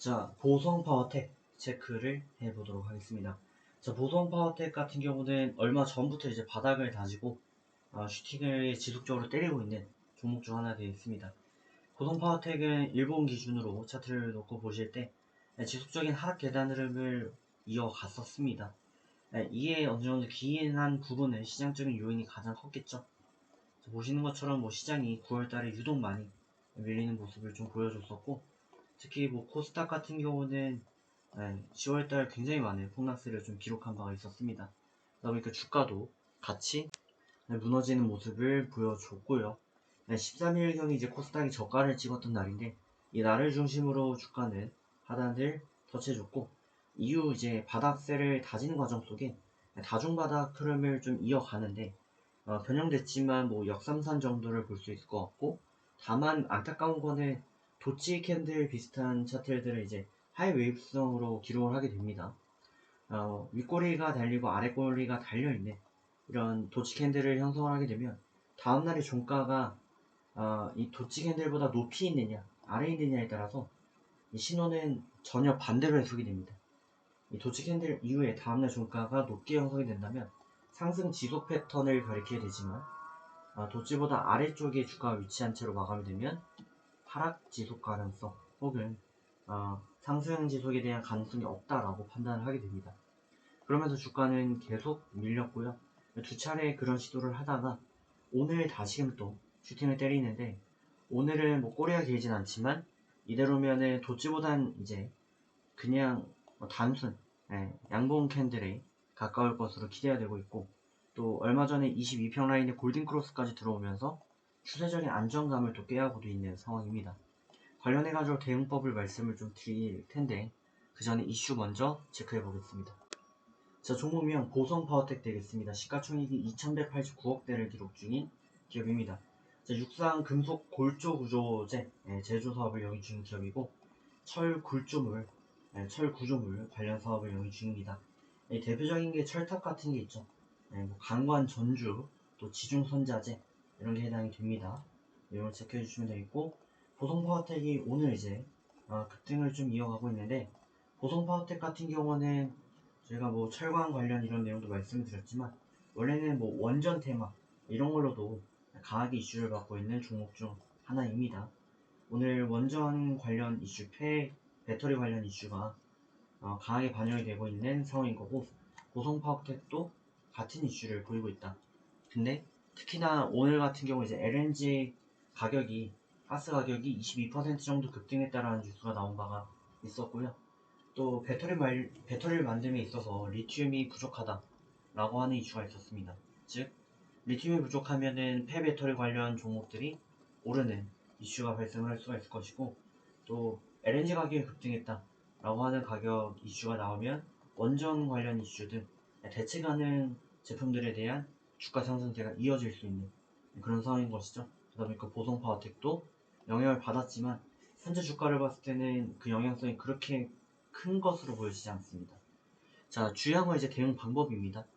자, 보성 파워텍 체크를 해보도록 하겠습니다. 자, 보성 파워텍 같은 경우는 얼마 전부터 이제 바닥을 다지고 슈팅을 지속적으로 때리고 있는 종목 중 하나 되어 있습니다. 보성 파워텍은 일본 기준으로 차트를 놓고 보실 때 지속적인 하락 계단 흐름을 이어갔었습니다. 이에 어느 정도 기인한 부분은 시장적인 요인이 가장 컸겠죠. 보시는 것처럼 시장이 9월달에 유독 많이 밀리는 모습을 좀 보여줬었고, 특히 코스닥 같은 경우는 10월달 굉장히 많은 폭락세를 좀 기록한 바가 있었습니다. 그러다 보니까 주가도 같이 무너지는 모습을 보여줬고요. 13일경이 이제 코스닥이 저가를 찍었던 날인데, 이 날을 중심으로 주가는 하단을 터치해줬고, 이후 이제 바닥세를 다지는 과정 속에 다중바닥 흐름을 좀 이어가는데, 변형됐지만 역삼산 정도를 볼 수 있을 것 같고, 다만 안타까운 거는 도치 캔들 비슷한 차트들을 이제 하이 웨이브성으로 기록을 하게 됩니다. 윗꼬리가 달리고 아랫꼬리가 달려있는 이런 도치 캔들을 형성을 하게 되면 다음날의 종가가 이 도치 캔들보다 높이 있느냐 아래에 있느냐에 따라서 이 신호는 전혀 반대로 해석이 됩니다. 이 도치 캔들 이후에 다음날 종가가 높게 형성이 된다면 상승 지속 패턴을 가리키게 되지만, 도치보다 아래쪽에 주가가 위치한 채로 마감이 되면 하락 지속 가능성 혹은 상승 지속에 대한 가능성이 없다라고 판단을 하게 됩니다. 그러면서 주가는 계속 밀렸고요. 두 차례 그런 시도를 하다가 오늘 다시금 또 슈팅을 때리는데, 오늘은 꼬리가 길진 않지만 이대로면은 도치보단 이제 그냥 단순 양봉 캔들에 가까울 것으로 기대가 되고 있고, 또 얼마 전에 22평 라인의 골든 크로스까지 들어오면서 추세적인 안정감을 또 꾀하고도 있는 상황입니다. 관련해가지고 대응법을 말씀을 좀 드릴 텐데, 그 전에 이슈 먼저 체크해 보겠습니다. 자, 종목명 보성 파워텍 되겠습니다. 시가총액이 2189억대를 기록 중인 기업입니다. 자, 육상 금속 골조 구조재 제조 사업을 영위 중인 기업이고, 철 구조물 관련 사업을 영위 중입니다. 대표적인 게 철탑 같은 게 있죠. 강관 전주, 또 지중선자재 이런 게 해당이 됩니다. 이걸 체크해 주시면 되겠고, 보성 파워텍이 오늘 이제 급등을 좀 이어가고 있는데, 보성 파워텍 같은 경우는 제가 철강 관련 이런 내용도 말씀을 드렸지만, 원래는 원전 테마 이런 걸로도 강하게 이슈를 받고 있는 종목 중 하나입니다. 오늘 원전 관련 이슈, 배터리 관련 이슈가 강하게 반영이 되고 있는 상황인 거고, 보성 파워텍도 같은 이슈를 보이고 있다. 근데 특히나 오늘 같은 경우 이제 LNG 가격이, 가스 가격이 22% 정도 급등했다라는 뉴스가 나온 바가 있었고요. 또 배터리를 만듦에 있어서 리튬이 부족하다라고 하는 이슈가 있었습니다. 즉, 리튬이 부족하면은 폐배터리 관련 종목들이 오르는 이슈가 발생을 할 수가 있을 것이고, 또 LNG 가격이 급등했다라고 하는 가격 이슈가 나오면 원전 관련 이슈 등 대체 가능 제품들에 대한 주가 상승세가 이어질 수 있는 그런 상황인 것이죠. 그러다 보니까 보성 파워텍도 영향을 받았지만, 현재 주가를 봤을 때는 그 영향성이 그렇게 큰 것으로 보여지지 않습니다. 자, 주요한 건 이제 대응 방법입니다.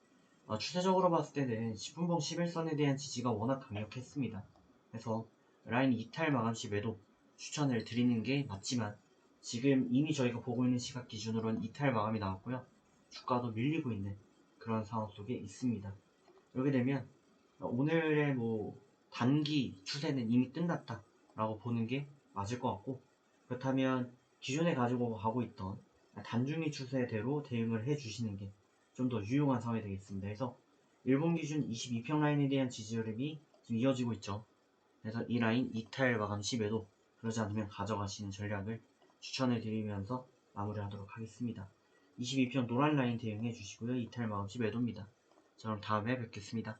추세적으로 봤을 때는 10분봉 11선에 대한 지지가 워낙 강력했습니다. 그래서 라인 이탈 마감 시 매도 추천을 드리는 게 맞지만, 지금 이미 저희가 보고 있는 시각 기준으로는 이탈 마감이 나왔고요. 주가도 밀리고 있는 그런 상황 속에 있습니다. 이렇게 되면 오늘의 단기 추세는 이미 끝났다 라고 보는 게 맞을 것 같고, 그렇다면 기존에 가지고 가고 있던 단중리 추세대로 대응을 해 주시는 게 좀 더 유용한 상황이 되겠습니다. 그래서 일본 기준 22평 라인에 대한 지지 흐름이 지금 이어지고 있죠. 그래서 이 라인 이탈 마감 시 매도, 그러지 않으면 가져가시는 전략을 추천해 드리면서 마무리하도록 하겠습니다. 22평 노란 라인 대응해 주시고요. 이탈 마감 시 매도입니다. 자, 그럼 다음에 뵙겠습니다.